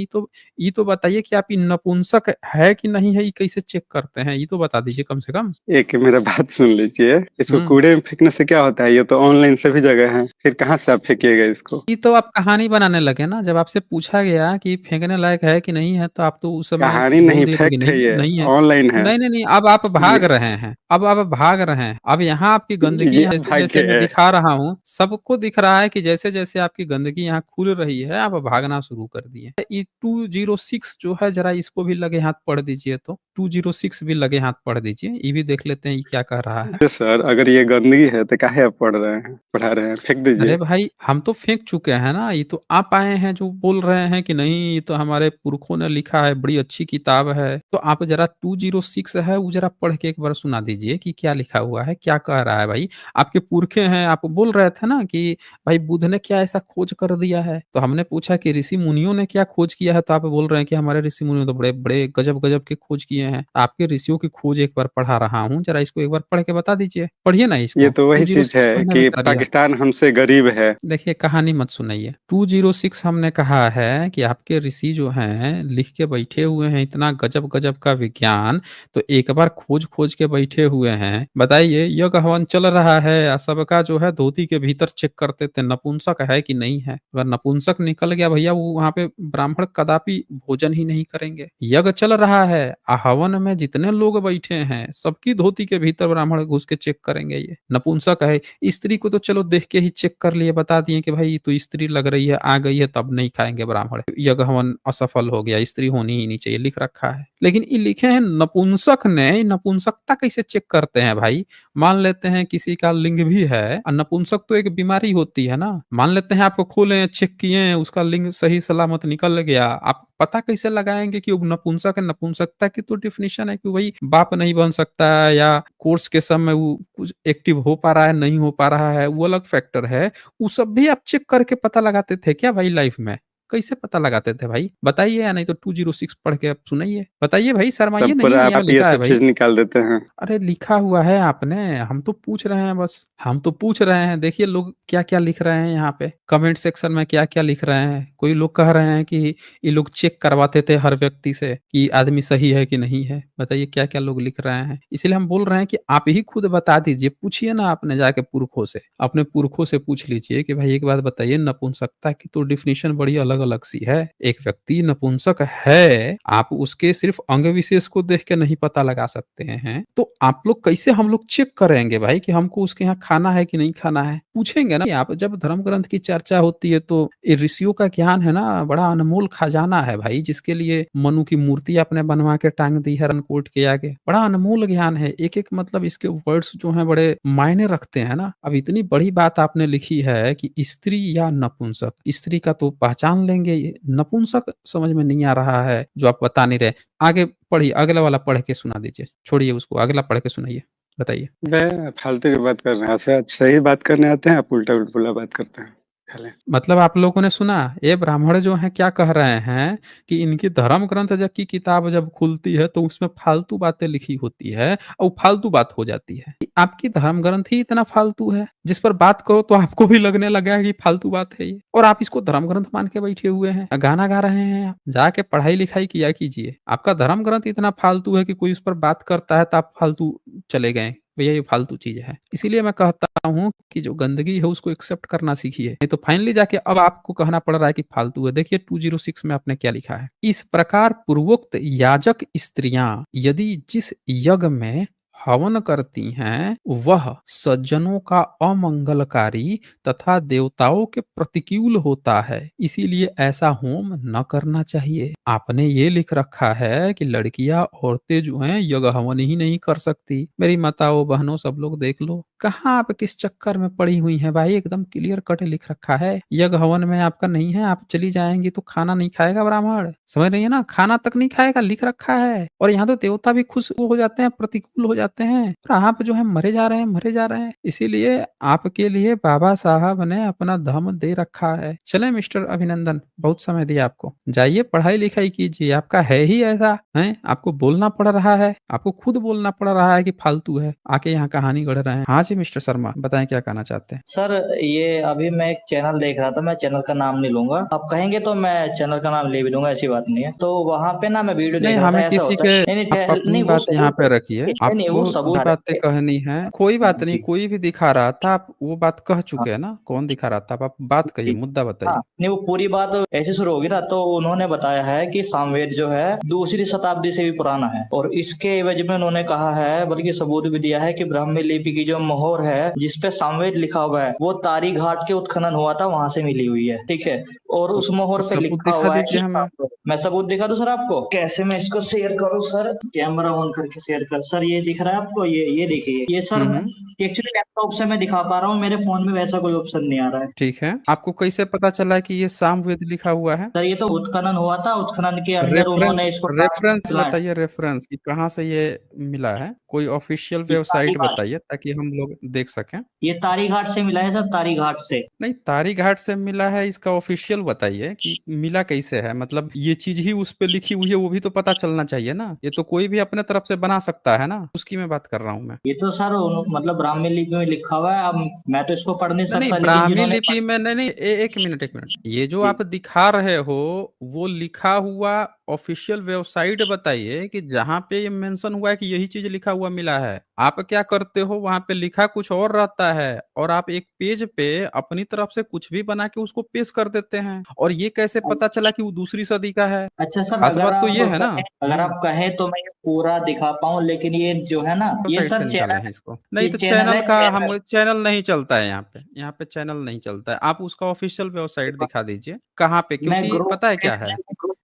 ये तो बताइए कि आप ये नपुंसक है कि नहीं है, ये कैसे चेक करते हैं, ये तो बता दीजिए कम से कम। एक मेरा बात सुन लीजिए, इसको हम्म कूड़े में फेंकने से क्या होता है? ये तो ऑनलाइन सभी जगह है, फिर कहाँ से आप फेंकिएगा इसको? ये तो आप कहानी बनाने लगे ना। जब आपसे पूछा गया कि फेंकने लायक है कि नहीं है, तो आप तो उस समय कहानी बोल नहीं, दिए थे कि फैक्ट है, नहीं, ये नहीं है। ऑनलाइन है। नहीं नहीं नहीं, अब आप ये भाग रहे हैं, अब आप भाग रहे हैं। अब यहाँ आपकी गंदगी ये है, आप जैसे जैसे भाग्य मैं है। दिखा रहा हूँ, सबको दिख रहा है कि जैसे जैसे आपकी गंदगी यहाँ खुल रही है, आप भागना शुरू कर दिए। ये 206 जो है, जरा इसको भी लगे हाथ पढ़ दीजिए। तो 206 भी लगे हाथ पढ़ दीजिए, ये भी देख लेते हैं ये क्या कह रहा है। ये सर, अगर ये गंदगी है तो काहे आप पढ़ा रहे हैं? फेंक अरे दीजिए। भाई, हम तो फेंक चुके हैं ना। ये तो आप आए हैं जो बोल रहे हैं कि नहीं, ये तो हमारे पुरखों ने लिखा है, बड़ी अच्छी किताब है। तो आप जरा 206 है वो जरा पढ़ के एक बार सुना दीजिए कि क्या लिखा हुआ है, क्या कह रहा है भाई। आपके पुरखे हैं, आप बोल रहे थे ना कि भाई बुद्ध ने क्या ऐसा खोज कर दिया है। तो हमने पूछा कि ऋषि मुनियों ने क्या खोज किया है, तो आप बोल रहे हैं कि हमारे ऋषि मुनियों ने तो बड़े बड़े गजब गजब के खोज किए हैं। आपके ऋषियों की खोज एक बार पढ़ा रहा हूँ, जरा इसको एक बार पढ़ के बता दीजिए। पढ़िए ना ये इसको, तो टू वही जीरो चीज सिक्स है पढ़ने में कि क्या दिया। पाकिस्तान हमसे गरीब है। देखिए, कहानी मत सुनाइए। 206 हमने कहा है कि आपके ऋषि जो हैं लिख के बैठे हुए हैं इतना गजब गजब का विज्ञान, तो एक बार खोज खोज के बैठे हुए हैं। बताइए, यज्ञ हवन चल रहा है, सबका जो है धोती के भीतर चेक करते थे नपुंसक है कि नहीं है। अगर नपुंसक निकल गया भैया, वो वहां पे ब्राह्मण कदापि भोजन ही नहीं करेंगे। यज्ञ चल रहा है, हवन में जितने लोग बैठे हैं सबकी धोती के भीतर ब्राह्मण घुस के चेक करेंगे ये नपुंसक है। स्त्री को तो चलो देख के ही चेक कर लिए, बता दिए कि भाई ये तो स्त्री लग रही है, आ गई है, तब नहीं खाएंगे ब्राह्मण, यज्ञ हवन असफल हो गया, स्त्री होनी ही नहीं चाहिए, लिख रखा है। लेकिन ये लिखे हैं नपुंसक ने। ये नपुंसकता कैसे चेक करते हैं भाई? मान लेते हैं किसी का लिंग भी है, और नपुंसक तो एक बीमारी होती है ना। मान लेते हैं आपको खोले, चेक किए, उसका लिंग सही सलामत निकल गया, आप पता कैसे लगाएंगे कि वो नपुंसक है? नपुंसकता की तो डिफिनेशन है कि वही बाप नहीं बन सकता है, या कोर्स के समय वो कुछ एक्टिव हो पा रहा है, नहीं हो पा रहा है, वो अलग फैक्टर है। वो सब भी आप चेक करके पता लगाते थे क्या भाई लाइफ में? कैसे पता लगाते थे भाई, बताइए। या नहीं तो 206 पढ़ के आप सुनाइए, बताइए भाई, शर्माइए तब पर नहीं, यहाँ आप ये लिखा है सब भाई। चीज निकाल देते हैं। अरे लिखा हुआ है आपने, हम तो पूछ रहे हैं बस, हम तो पूछ रहे हैं। देखिए लोग क्या क्या लिख रहे हैं यहाँ पे कमेंट सेक्शन में, क्या क्या लिख रहे हैं। कोई लोग कह रहे हैं कि ये लोग चेक करवाते थे हर व्यक्ति से कि आदमी सही है कि नहीं है। बताइए क्या क्या लोग लिख रहे हैं। इसलिए हम बोल रहे हैं कि आप ही खुद बता दीजिए, पूछिए ना आपने जाके पुरखों से, अपने पुरखों से पूछ लीजिए कि भाई एक बात बताइए, नपुंसकता की तो डिफिनेशन बड़ी अलग अलग सी है। एक व्यक्ति नपुंसक है, आप उसके सिर्फ अंग विशेष को देख के नहीं पता लगा सकते हैं, तो आप लोग कैसे हम लोग चेक करेंगे भाई कि हमको उसके यहाँ खाना है कि नहीं खाना है? पूछेंगे ना। आप जब धर्म ग्रंथ की चर्चा होती है, तो ये ऋषियों का ज्ञान है ना, बड़ा अनमोल खजाना है भाई, जिसके लिए मनु की मूर्ति आपने बनवा के टांग दी है रनकोट के आगे। बड़ा अनमोल ज्ञान है, एक एक मतलब इसके वर्ड्स जो हैं बड़े मायने रखते हैं ना। अब इतनी बड़ी बात आपने लिखी है कि स्त्री या नपुंसक, स्त्री का तो पहचान लेंगे, ये नपुंसक समझ में नहीं आ रहा है जो आप बता नहीं रहे। आगे पढ़िए, अगला वाला पढ़ के सुना दीजिए, छोड़िए उसको, अगला पढ़ के सुनाइए, बताइए। वह फालतू की बात कर रहे हैं, आपसे सही बात करने आते हैं, आप उल्टा उल्टा बात करते हैं खाली। मतलब आप लोगों ने सुना, ये ब्राह्मण जो है क्या कह रहे हैं कि इनकी धर्म ग्रंथ जब की किताब जब खुलती है तो उसमें फालतू बातें लिखी होती है, और फालतू बात हो जाती है। आपकी धर्म ग्रंथ ही इतना फालतू है, जिस पर बात करो तो आपको भी लगने लगा कि फालतू बात है ये, और आप इसको धर्म ग्रंथ मान के बैठे हुए हैं, गाना गा रहे हैं। आप जाके पढ़ाई लिखाई किया कीजिए। आपका धर्म ग्रंथ इतना फालतू है कि कोई उस पर बात करता है तो आप फालतू चले गए, भैया ये फालतू चीज है। इसीलिए मैं कहता हूँ कि जो गंदगी है उसको एक्सेप्ट करना सीखिए, नहीं तो फाइनली जाके अब आपको कहना पड़ रहा है कि फालतू है। देखिए 206 में आपने क्या लिखा है। इस प्रकार पूर्वोक्त याजक स्त्रियां यदि जिस यज्ञ में हवन करती हैं वह सज्जनों का अमंगलकारी तथा देवताओं के प्रतिकूल होता है, इसीलिए ऐसा होम न करना चाहिए। आपने ये लिख रखा है कि लड़कियां औरतें जो हैं यज्ञ हवन ही नहीं कर सकती। मेरी माताओं बहनों सब लोग देख लो, कहाँ आप किस चक्कर में पड़ी हुई हैं भाई, एकदम क्लियर कट लिख रखा है, यज्ञ हवन में आपका नहीं है, आप चली जाएंगी तो खाना नहीं खाएगा ब्राह्मण, समझ रही है ना, खाना तक नहीं खाएगा, लिख रखा है। और यहाँ तो देवता भी खुश हो जाते हैं, प्रतिकूल हो जाते हैं, और आप जो है मरे जा रहे हैं, मरे जा रहे हैं। इसीलिए आपके लिए बाबा साहब ने अपना धर्म दे रखा है। चले मिस्टर अभिनंदन, बहुत समय दिया आपको, जाइए पढ़ाई लिखाई कीजिए, आपका है ही ऐसा है, आपको बोलना पड़ रहा है, आपको खुद बोलना पड़ रहा है कि फालतू है, आके यहाँ कहानी गढ़ रहे हैं। हाँ जी मिस्टर शर्मा, बताएं क्या कहना चाहते हैं। सर ये अभी मैं एक चैनल देख रहा था, मैं चैनल का नाम नहीं लूंगा, आप कहेंगे तो मैं चैनल का नाम ले भी लूंगा, ऐसी बात नहीं है। तो वहाँ पे ना मैं वीडियो नहीं, देख रहा था, हमें ऐसा किसी होता के, है नहीं नहीं आप अपनी नहीं, वो बात यहाँ पे सबूत रखिए, नहीं नहीं, वो आपको सबूत भी आ बातें रहे थे। कहनी है, कोई बात नहीं, जी कोई भी दिखा रहा था, आप वो बात कह हाँ चुके हैं ना, कौन दिखा रहा था, आप बात कहिए, जी मुद्दा हाँ, बताइए। नहीं वो पूरी बात ऐसे शुरू होगी ना, तो उन्होंने बताया है कि सामवेद जो है 2री शताब्दी से भी पुराना है, और इसके एवज में उन्होंने कहा है, बल्कि सबूत भी दिया है कि ब्राह्मी लिपि की जो मोहर है जिसपे सामवेद लिखा हुआ है, वो तारी घाट के उत्खनन हुआ था, वहां से मिली हुई है, ठीक है। और तो, उस मोहर तो पे सबूत लिखा दिखा हुआ है दीजिए कि हमें। मैं सबूत दिखा दूं सर आपको, कैसे मैं इसको शेयर करूं सर, कैमरा ऑन करके शेयर कर सर, ये दिख रहा है आपको, ये देखिए, ये सर हम्म, एक्चुअली लैपटॉप से मैं दिखा पा रहा हूँ, मेरे फोन में वैसा कोई ऑप्शन नहीं आ रहा है। ठीक है, आपको कैसे पता चला कि ये सामवेद लिखा हुआ है। सर ये तो उत्खनन हुआ था, उत्खनन के अंदर रेफरेंस, उन्होंने इसको रेफरेंस ट्रांसलेट, बताइए, रेफरेंस कि कहाँ से ये मिला है, कोई ऑफिशियल ये वेबसाइट तारीघाट, बताइए ताकि हम लोग देख सकें। ये तारीघाट से मिला है सर, तारीघाट से। नहीं, तारी घाट से मिला है, इसका ऑफिशियल बताइए कि मिला कैसे है, मतलब ये चीज ही उस पे लिखी हुई है, वो भी तो पता चलना चाहिए ना, ये तो कोई भी अपने तरफ से बना सकता है ना, उसकी मैं बात कर रहा हूँ मैं। ये तो सर मतलब ब्राह्मी लिपि में लिखा हुआ है, अब मैं तो इसको पढ़ नहीं नहीं नहीं, सकता, लेकिन ब्राह्मी जिन्होंने लिपि में नहीं नहीं, एक मिनट एक मिनट, ये जो जी आप दिखा रहे हो वो लिखा हुआ ऑफिशियल वेबसाइट बताइए कि जहां पे ये मेंशन हुआ है कि यही चीज लिखा हुआ मिला है। आप क्या करते हो, वहां पे लिखा कुछ और रहता है और आप एक पेज पे अपनी तरफ से कुछ भी बना के उसको पेश कर देते हैं, और ये कैसे पता चला कि वो दूसरी सदी का है। अच्छा सर, खास बात तो ये है ना। अगर आप कहें तो मैं ये पूरा दिखा पाऊँ, लेकिन ये जो है ना, ये वेबसाइट से सर निकाले चैनल, हैं इसको, नहीं ये तो चैनल चैनल है, का, हम चैनल। चैनल नहीं चलता है यहाँ पे, यहाँ पे चैनल नहीं चलता है, आप उसका ऑफिशियल वेबसाइट दिखा दीजिए कहाँ पे, मैं क्योंकि ग्रुप पता है पे क्या है।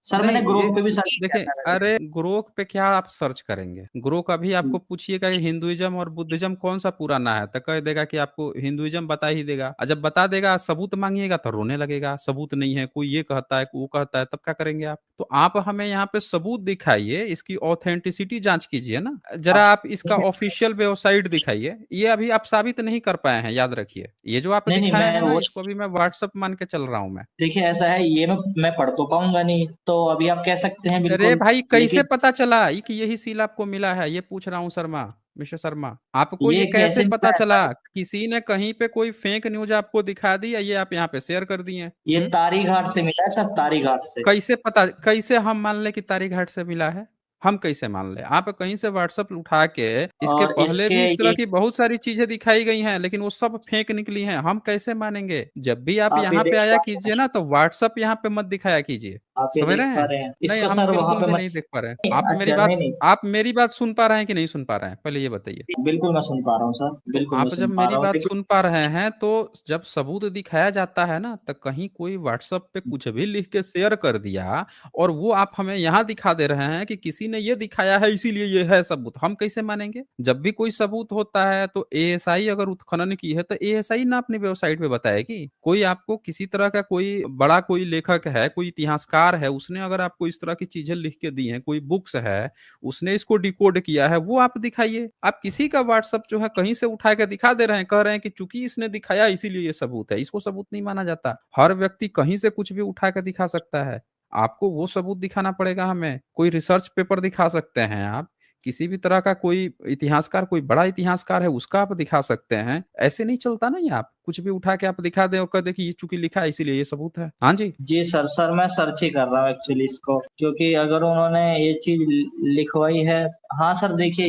सर, मैंने नहीं ये ग्रुप पे भी सर्च किया देखिए, था। अरे ग्रोक पे क्या आप सर्च करेंगे, ग्रोक अभी आपको पूछिएगा कि हिंदुइज्म और बुद्धिज्म कौन सा पुराना है तो कह देगा कि आपको हिंदुइज्म बता ही देगा, और जब बता देगा सबूत मांगिएगा तो रोने लगेगा, सबूत नहीं है, कोई ये कहता है, वो कहता है, तब क्या करेंगे आप। तो आप हमें यहाँ पे सबूत दिखाइए, इसकी ऑथेंटिसिटी जांच कीजिए ना जरा, आप इसका ऑफिशियल वेबसाइट दिखाइए, ये अभी आप साबित नहीं कर पाए हैं, याद रखिए, ये जो आप नहीं नहीं, दिखाए मैं हैं ना, वो, इसको अभी मैं व्हाट्सअप मान के चल रहा हूँ मैं। देखिए ऐसा है, ये मैं पढ़ तो पाऊंगा नहीं, तो अभी आप कह सकते हैं अरे बिल्कुल, भाई, कैसे लेकिन पता चला ये कि यही सील आपको मिला है, ये पूछ रहा हूँ शर्मा, मिस्टर शर्मा, आपको ये ये कैसे कैसे पता मिला है चला, सर? किसी ने कहीं पे कोई फेक न्यूज आपको दिखा दी या ये आप यहाँ पे शेयर कर दिए। ये तारी घाट से मिला है सर, तारी घाट से। कैसे पता, कैसे हम मान ले कि तारी घाट से मिला है, हम कैसे मान ले, आप कहीं से व्हाट्सएप उठा के, इसके और पहले इसके भी इस तरह ये की बहुत सारी चीजें दिखाई गई हैं लेकिन वो सब फेक निकली हैं, हम कैसे मानेंगे। जब भी आप आप ये यहाँ पे देख आया पा रहे कीजिए हैं, ना तो व्हाट्सएप यहाँ पे मत दिखाया कीजिए, आप ये समझ देख रहे पा हैं। रहे हैं नहीं, इसको हम सर, वहां बिल्कुल पे भी मैं, नहीं देख पा रहे हैं, अच्छा नहीं नहीं, आप मेरी बात सुन पा रहे हैं कि नहीं सुन पा रहे हैं, पहले ये बताइए। बिल्कुल मैं सुन पा रहा हूँ सर, तो बिल्कुल मैं आप सुन जब पा मेरी रहा हूँ, बात लेकिन सुन पा रहे हैं तो जब सबूत दिखाया जाता है ना तो कहीं कोई व्हाट्सएप पे कुछ भी लिख के शेयर कर दिया और वो आप हमें यहाँ दिखा दे रहे हैं कि किसी ने ये दिखाया है इसीलिए ये है सबूत, हम कैसे मानेंगे। जब भी कोई सबूत होता है तो एएसआई अगर उत्खनन की है तो एएसआई ना अपनी वेबसाइट पे बताएगी, कोई आपको किसी तरह का कोई बड़ा कोई लेखक है, कोई इतिहासकार है, उसने अगर आपको इस तरह की चीजें लिख के दी हैं, कोई बुक्स है, उसने इसको डिकोड किया है, वो आप दिखाइए। आप किसी का व्हाट्सएप जो है कहीं से उठा के दिखा दे रहे हैं, कह रहे हैं कि चूंकि इसने दिखाया इसीलिए ये सबूत है, इसको सबूत नहीं माना जाता। हर व्यक्ति कहीं से कुछ भी उठा के दिखा सकता है, आपको वो सबूत दिखाना पड़ेगा हमें, कोई रिसर्च पेपर दिखा सकते हैं आप, किसी भी तरह का कोई इतिहासकार, कोई बड़ा इतिहासकार है उसका आप दिखा सकते हैं, ऐसे नहीं चलता नहीं, आप कुछ भी उठा के आप दिखा दे और कह दे कि ये चूंकि लिखा है इसीलिए ये सबूत है। हाँ जी। जी सर, मैं सर्च ही कर रहा हूँ एक्चुअली इसको, क्योंकि अगर उन्होंने ये चीज लिखवाई है, हाँ सर देखिए,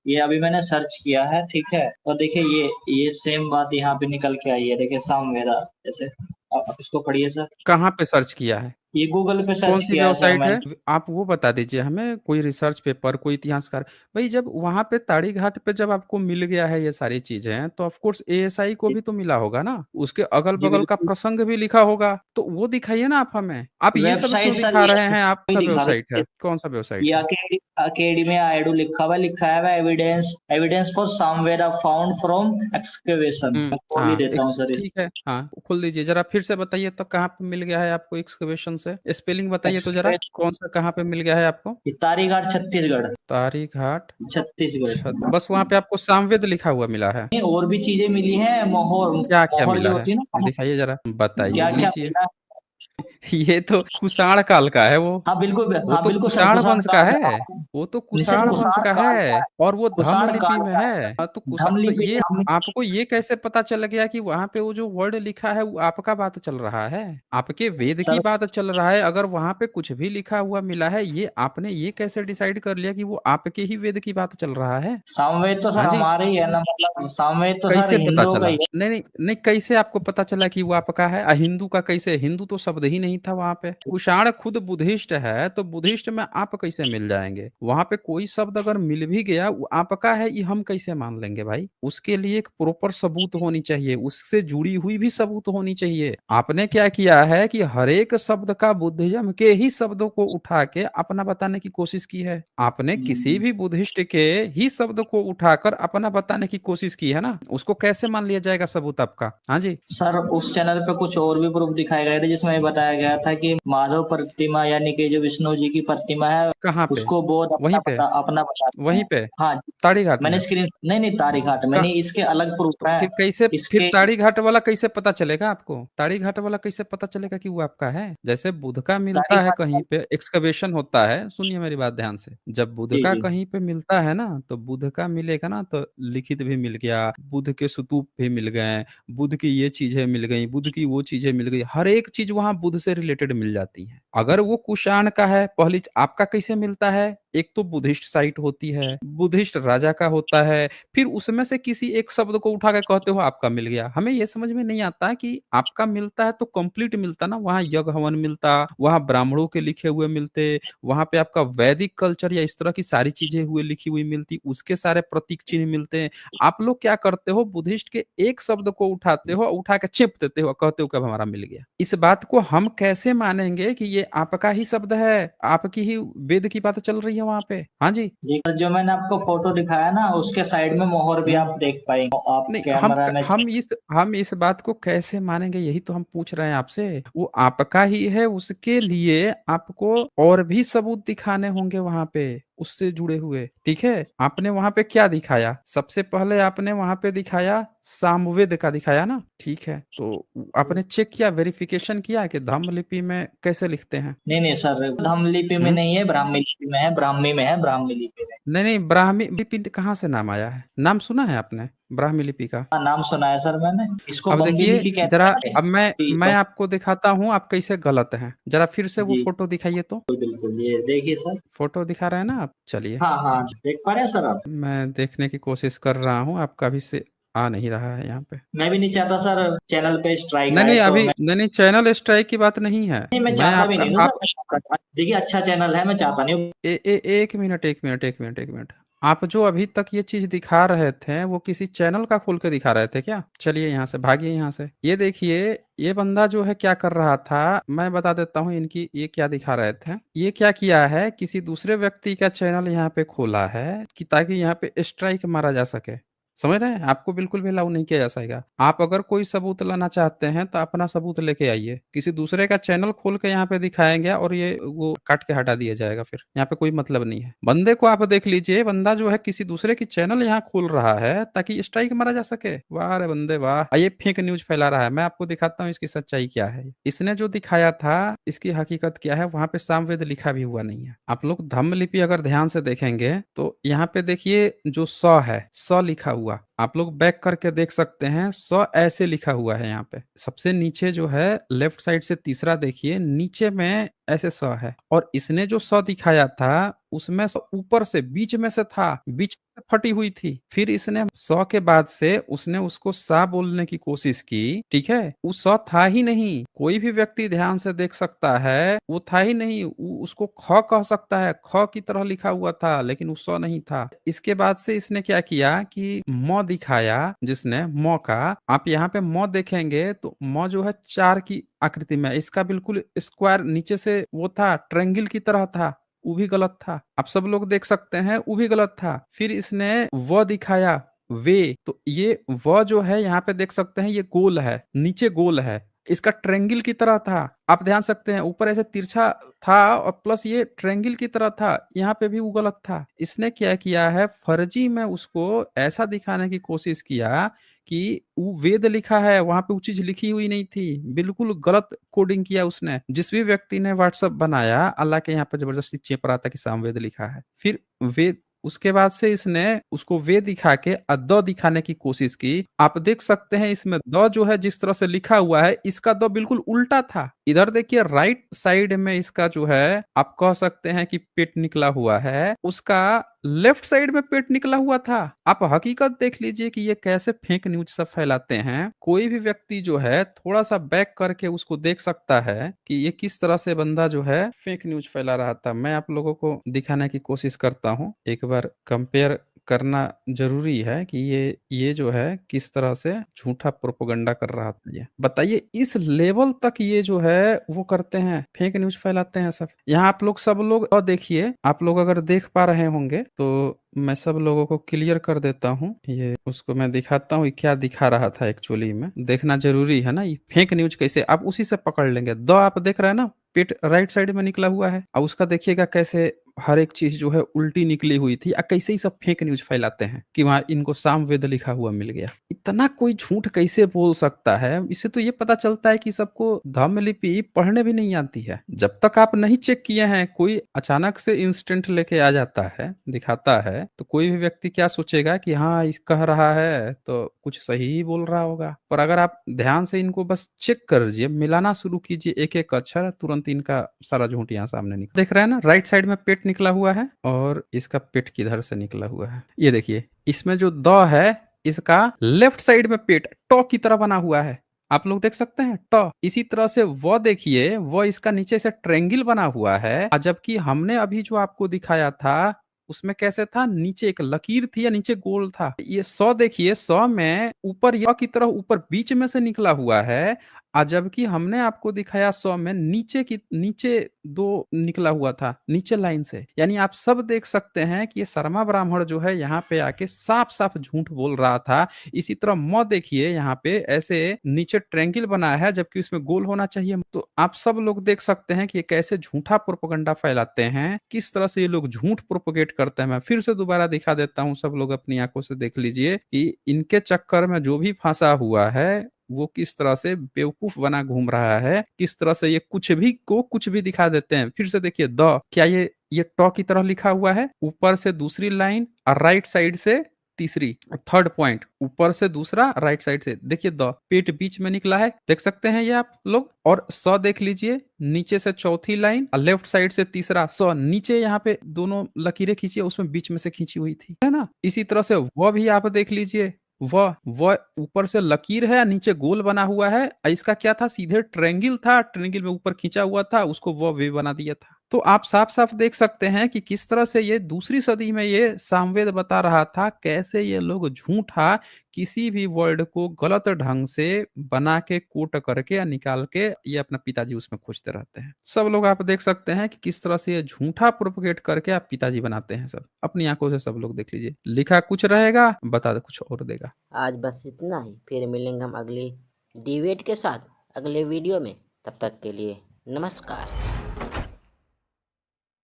ये अभी मैंने सर्च किया है, ठीक है, और देखिए ये सेम बात यहाँ पे निकल के आई है, देखिए सामवेदा, जैसे आप इसको पढ़िए सर। कहाँ पे सर्च किया है, ये गूगल पे कौन सर्च सी किया है सर वेबसाइट है? मैंने। आप वो बता दीजिए हमें, कोई रिसर्च पेपर, कोई इतिहासकार। भाई जब वहाँ पे ताड़ी घाट पे जब आपको मिल गया है ये सारी चीजें, तो ऑफ कोर्स एएसआई को जी भी तो मिला होगा ना, उसके अगल जी बगल का बिल्कुल। प्रसंग भी लिखा होगा, तो वो दिखाइए ना आप हमें। आप ये सब वेबसाइट क्यों सर दिखा ये रहे हैं? आप सा दिखा वेबसाइट रही है, है। कौन सा वेबसाइट ये है? अकेडमिया एडू लिखा है evidence evidence for somewhere found from excavation. मैं खोल ही हाँ देता हूँ सर। ठीक है, हाँ खोल दीजिए जरा, फिर से बताइए तो कहाँ पे मिल गया है आपको एक्सकवेशन से? स्पेलिंग बताइए तो जरा, एक्सकेवेशन कौन सा कहाँ पे मिल गया है आपको? तारीघाट छत्तीसगढ़। तारी घाट छत्तीसगढ़। बस वहाँ पे आपको सामवेद लिखा हुआ मिला है? नहीं, और भी चीजें मिली हैं। मोहर क्या क्या मोहर मिला जो है? होती है ना, दिखाइए जरा, बताइए, क्या क्या लीजिए। मिला। ये तो कुषाण काल का है वो। वो हाँ तो बिल्कुल सर, कुषाण कुषाण वंश का काल है। का। वो तो निश्चय कुषाण वंश कुषाण का काल का है, है। और वो धम्म कुषाण लिपि काल में का है। है। हाँ, तो कुषाण, तो धमलिपि ये धमलिपि। आपको ये कैसे पता चल गया कि वहां पे वो जो वर्ड लिखा है वो आपका बात चल रहा है, आपके वेद की सर बात चल रहा है? अगर वहां पे कुछ भी लिखा हुआ मिला है, ये आपने ये कैसे डिसाइड कर लिया कि वो आपके ही वेद की बात चल रहा है? सामवेद तो सर हाँ जी, हमारे ही है ना, मतलब सामवेद तो सर कैसे पता हिंदुओं का चला? ही है। नहीं नहीं नहीं, कैसे आपको पता चला कि वो आपका है? हिंदू का कैसे? हिंदू तो शब्द ही नहीं था वहां पे। कुषाण खुद बुद्धिस्ट है, तो बुद्धिस्ट में आप कैसे मिल जाएंगे? वहां पे कोई शब्द अगर मिल भी गया, वो आपका है, ये हम कैसे मान लेंगे भाई? उसके लिए एक प्रॉपर सबूत होनी चाहिए, उससे जुड़ी हुई भी सबूत होनी चाहिए। आपने क्या किया है कि हर एक शब्द का बुद्धिज्म के ही शब्दों को उठा के अपना बताने की कोशिश की है। आपने किसी भी बुद्धिस्ट के ही शब्द को उठाकर अपना बताने की कोशिश की है ना, उसको कैसे मान लिया जाएगा सबूत आपका? हाँ जी, सर उस चैनल पे कुछ और भी प्रूफ दिखाए गए थे, जिसमें ये बताया गया था कि माधव प्रतिमा यानी कि जो विष्णु जी की प्रतिमा है, कहाँ पे? उसको बौद्ध वहीं पे? अपना बताते वहीं हैं। पे हाँ। ताड़ी घाट मैंने में? स्क्रीन नहीं नहीं, तारीखाट मैंने इसके अलग प्रूफ तो है। फिर कैसे, फिर इसके ताड़ी घाट वाला कैसे पता चलेगा आपको? ताड़ी घाट वाला कैसे पता चलेगा कि वो आपका है? जैसे बुध का मिलता है तारीखाट। कहीं पे, एक्सकवेशन होता है, सुनिए मेरी बात ध्यान से, जब बुध जी का जी। कहीं पे मिलता है ना, तो बुध का मिलेगा ना, तो लिखित भी मिल गया, बुध के स्तूप भी मिल गए, बुध की ये चीजें मिल गई, बुध की वो चीजें मिल गई, हर एक चीज वहां बुध से रिलेटेड मिल जाती है। अगर वो कुषाण का है, पहली आपका कैसे मिलता है? एक तो बुद्धिस्ट साइट होती है, बुद्धिस्ट राजा का होता है, फिर उसमें से किसी एक शब्द को उठा के कहते हो आपका मिल गया। हमें ये समझ में नहीं आता कि आपका मिलता है तो कंप्लीट मिलता ना, वहां यज्ञ हवन मिलता, वहां ब्राह्मणों के लिखे हुए मिलते, वहां पे आपका वैदिक कल्चर या इस तरह की सारी चीजें हुए लिखी हुई मिलती, उसके सारे प्रतीक चिन्ह मिलते हैं। आप लोग क्या करते हो, बुद्धिस्ट के एक शब्द को उठाते हो, उठा के चिप देते हो, कहते हो कि अब हमारा मिल गया। इस बात को हम कैसे मानेंगे कि ये आपका ही शब्द है, आपकी ही वेद की बात चल रही है वहां पे? हाँ जी। जी जो मैंने आपको फोटो दिखाया ना, उसके साइड में मोहर भी हम्म आप देख पाएंगे। आप नहीं, कैमरा में हम इस बात को कैसे मानेंगे, यही तो हम पूछ रहे हैं आपसे। वो आपका ही है, उसके लिए आपको और भी सबूत दिखाने होंगे वहां पे, उससे जुड़े हुए। ठीक है, आपने वहां पे क्या दिखाया? सबसे पहले आपने वहां पे दिखाया, सामवेद का दिखाया ना। ठीक है, तो आपने चेक किया, वेरिफिकेशन किया कि धम्म लिपि में कैसे लिखते हैं? नहीं नहीं सर, धम्म लिपि में हम्म नहीं है, ब्राह्मी लिपि में है। ब्राह्मी में है, ब्राह्मी लिपि में। नहीं नहीं, ब्राह्मी लिपि कहाँ से नाम आया है? नाम सुना है आपने ब्राह्मी लिपि का? हाँ, नाम सुना है सर मैंने। इसको अब बम्बी देखिए लिपि कहते जरा, हैं अब मैं जी, मैं आपको दिखाता हूँ आप कैसे गलत हैं। जरा फिर से वो जी फोटो दिखाइए तो। बिल्कुल। ये देखिए सर। फोटो दिखा रहे हैं ना आप? चलिए, हाँ हाँ, देख पा रहे हैं सर आप? मैं देखने की कोशिश कर रहा हूँ, आपका भी से आ नहीं रहा है यहाँ पे। मैं भी नहीं चाहता सर चैनल पे स्ट्राइक नहीं आए, नहीं, तो अभी मैं नहीं नहीं, चैनल स्ट्राइक की बात नहीं है। नहीं, मैं मैं चाहता भी आपका नहीं हूँ आप सर। देखिए अच्छा चैनल है, मैं चाहता नहीं हूँ। एक मिनट, एक मिनट, एक मिनट, एक मिनट। आप जो अभी तक ये चीज दिखा रहे थे, वो किसी चैनल का खोल के दिखा रहे थे क्या? चलिए यहाँ से भागिए, यहाँ से। ये देखिए, ये बंदा जो है क्या कर रहा था, मैं बता देता हूँ इनकी ये क्या दिखा रहे थे। ये क्या किया है, किसी दूसरे व्यक्ति का चैनल यहाँ पे खोला है कि ताकि यहाँ पे स्ट्राइक मारा जा सके। समझ रहे हैं? आपको बिल्कुल भी अलाउ नहीं किया जा सकेगा। आप अगर कोई सबूत लाना चाहते हैं तो अपना सबूत लेके आइए, किसी दूसरे का चैनल खोल के यहाँ पे दिखाएंगे और ये वो काट के हटा दिया जाएगा, फिर यहाँ पे कोई मतलब नहीं है। बंदे को आप देख लीजिए, बंदा जो है किसी दूसरे की चैनल यहाँ खोल रहा है ताकि स्ट्राइक मारा जा सके। वाह रे बंदे वाह, ये फेक न्यूज फैला रहा है। मैं आपको दिखाता हूँ इसकी सच्चाई क्या है। इसने जो दिखाया था, इसकी हकीकत क्या है, वहां पे सामवेद लिखा भी हुआ नहीं है। आप लोग धम्म लिपि अगर ध्यान से देखेंगे तो यहाँ पे देखिए, जो स है, स लिखा हुआ, आप लोग बैक करके देख सकते हैं, स ऐसे लिखा हुआ है यहाँ पे। सबसे नीचे जो है लेफ्ट साइड से तीसरा देखिए, नीचे में ऐसे स है, और इसने जो स दिखाया था उसमें स ऊपर से बीच में से था, बीच से फटी हुई थी। फिर इसने स के बाद से उसने उसको सा बोलने की कोशिश की, ठीक है? वो स था ही नहीं। कोई भी व्यक्ति ध्यान से देख सकता है, वो था ही नहीं। उसको ख कह सकता है, ख की तरह लिखा हुआ था, लेकिन वो स नहीं था। इसके बाद से इसने क्या किया कि म दिखाया, जिसने म का, आप यहाँ पे म देखेंगे तो म जो है 4 की आकृति में है। इसका बिल्कुल स्क्वायर नीचे से वो था, ट्रायंगल की तरह था, वो भी गलत था। आप सब लोग देख सकते हैं, वो भी गलत था। फिर इसने व दिखाया, वे, तो ये व जो है यहाँ पे देख सकते हैं, ये गोल है, नीचे गोल है। इसका ट्रायंगल की तरह था। आप ध्यान सकते हैं, ऊपर ऐसे तिरछा था और प्लस ये ट्रायंगल की तरह था। यहाँ पे भी वो गलत था। इसने क्या किया है, फर्जी में उसको ऐसा दिखाने की कोशिश किया कि वो वेद लिखा है, वहाँ पे वो चीज़ लिखी हुई नहीं थी। बिल्कुल गलत कोडिंग किया उसने। जिस भी व्यक्ति ने व्हाट्सएप बनाया, अल्लाह के यहाँ पे ज़बरदस्ती चेप रहा था कि सामवेद लिखा है। फिर वेद, उसके बाद से इसने उसको वे दिखा के द दिखाने की कोशिश की। आप देख सकते हैं इसमें द जो है जिस तरह से लिखा हुआ है, इसका द बिल्कुल उल्टा था। इधर देखिए राइट साइड में इसका जो है, आप कह सकते हैं कि पेट निकला हुआ है, उसका लेफ्ट साइड में पेट निकला हुआ था। आप हकीकत देख लीजिए कि ये कैसे फेक न्यूज सब फैलाते हैं। कोई भी व्यक्ति जो है थोड़ा सा बैक करके उसको देख सकता है कि ये किस तरह से बंदा जो है फेक न्यूज फैला रहा था। मैं आप लोगों को दिखाने की कोशिश करता हूँ, एक बार कंपेयर करना जरूरी है कि ये जो है किस तरह से झूठा प्रोपेगेंडा कर रहा था। ये बताइए, इस लेवल तक ये जो है वो करते हैं, फेक न्यूज फैलाते हैं सब। यहाँ आप लोग सब लोग और देखिए, आप लोग अगर देख पा रहे होंगे तो मैं सब लोगों को क्लियर कर देता हूँ। ये उसको मैं दिखाता हूँ, ये क्या दिखा रहा था एक्चुअली में, देखना जरूरी है ना। ये फेक न्यूज कैसे आप उसी से पकड़ लेंगे। द आप देख रहे हैं ना, पेट राइट साइड में निकला हुआ है, और उसका देखिएगा कैसे हर एक चीज जो है उल्टी निकली हुई थी। कैसे ही सब फेक न्यूज फैलाते हैं कि वहां इनको सामवेद लिखा हुआ मिल गया। इतना कोई झूठ कैसे बोल सकता है? इससे तो ये पता चलता है कि सबको धम्म लिपि पढ़ने भी नहीं आती है। जब तक आप नहीं चेक किए हैं, कोई अचानक से इंस्टेंट लेके आ जाता है, दिखाता है, तो कोई भी व्यक्ति क्या सोचेगा कि हाँ इस कह रहा है तो कुछ सही ही बोल रहा होगा। पर अगर आप ध्यान से इनको बस चेक कर लीजिए, मिलाना शुरू कीजिए एक एक अक्षर, तुरंत इनका सारा झूठ यहाँ सामने निकल। देख रहे हैं ना, राइट साइड में पेट निकला हुआ है और इसका पेट किधर से निकला हुआ है। ये देखिए, इसमें जो द है, इसका लेफ्ट साइड में पेट ट की तरह बना हुआ है। आप लोग देख सकते हैं ट। इसी तरह से वो देखिए, वो इसका नीचे से ट्रायंगल बना हुआ है, जबकि हमने अभी जो आपको दिखाया था उसमें कैसे था, नीचे एक लकीर थी या नीचे गोल था। ये सौ देखिए, सौ में ऊपर य की तरह ऊपर बीच में से निकला हुआ है, जबकि हमने आपको दिखाया 100 में नीचे दो निकला हुआ था, नीचे लाइन से। यानी आप सब देख सकते हैं कि ये शर्मा ब्राह्मण जो है यहाँ पे आके साफ साफ झूठ बोल रहा था। इसी तरह म देखिए, यहाँ पे ऐसे नीचे ट्रायंगल बना है जबकि उसमें गोल होना चाहिए। तो आप सब लोग देख सकते हैं कि ये कैसे झूठा प्रोपेगेंडा फैलाते हैं, किस तरह से ये लोग झूठ प्रोपेगेट करते हैं। मैं फिर से दोबारा दिखा देता हूँ, सब लोग अपनी आंखों से देख लीजिए कि इनके चक्कर में जो भी फंसा हुआ है वो किस तरह से बेवकूफ बना घूम रहा है, किस तरह से ये कुछ भी दिखा देते हैं। फिर से देखिए, द, क्या ये ट की तरह लिखा हुआ है, ऊपर से दूसरी लाइन और राइट साइड से तीसरी, थर्ड पॉइंट ऊपर से दूसरा, राइट साइड से देखिए द, पेट बीच में निकला है, देख सकते हैं ये आप लोग। और स देख लीजिए, नीचे से चौथी लाइन और लेफ्ट साइड से तीसरा स, नीचे यहाँ पे दोनों लकीरें खींचिए, उसमें बीच में से खींची हुई थी, है ना। इसी तरह से वह भी आप देख लीजिए, वह ऊपर से लकीर है, नीचे गोल बना हुआ है। इसका क्या था, सीधे ट्रायंगल था, ट्रायंगल में ऊपर खींचा हुआ था, उसको वह वे बना दिया था। तो आप साफ साफ देख सकते हैं कि किस तरह से ये दूसरी सदी में ये सामवेद बता रहा था, कैसे ये लोग झूठा किसी भी वर्ड को गलत ढंग से बना के कोट करके या निकाल के ये अपना पिताजी उसमें खोजते रहते हैं। सब लोग आप देख सकते हैं कि किस तरह से ये झूठा प्रोपेगेट करके आप पिताजी बनाते हैं। सब अपनी आंखों से सब लोग देख लीजिए, लिखा कुछ रहेगा, बता कुछ और देगा। आज बस इतना ही, फिर मिलेंगे हम अगली डिबेट के साथ अगले वीडियो में। तब तक के लिए नमस्कार।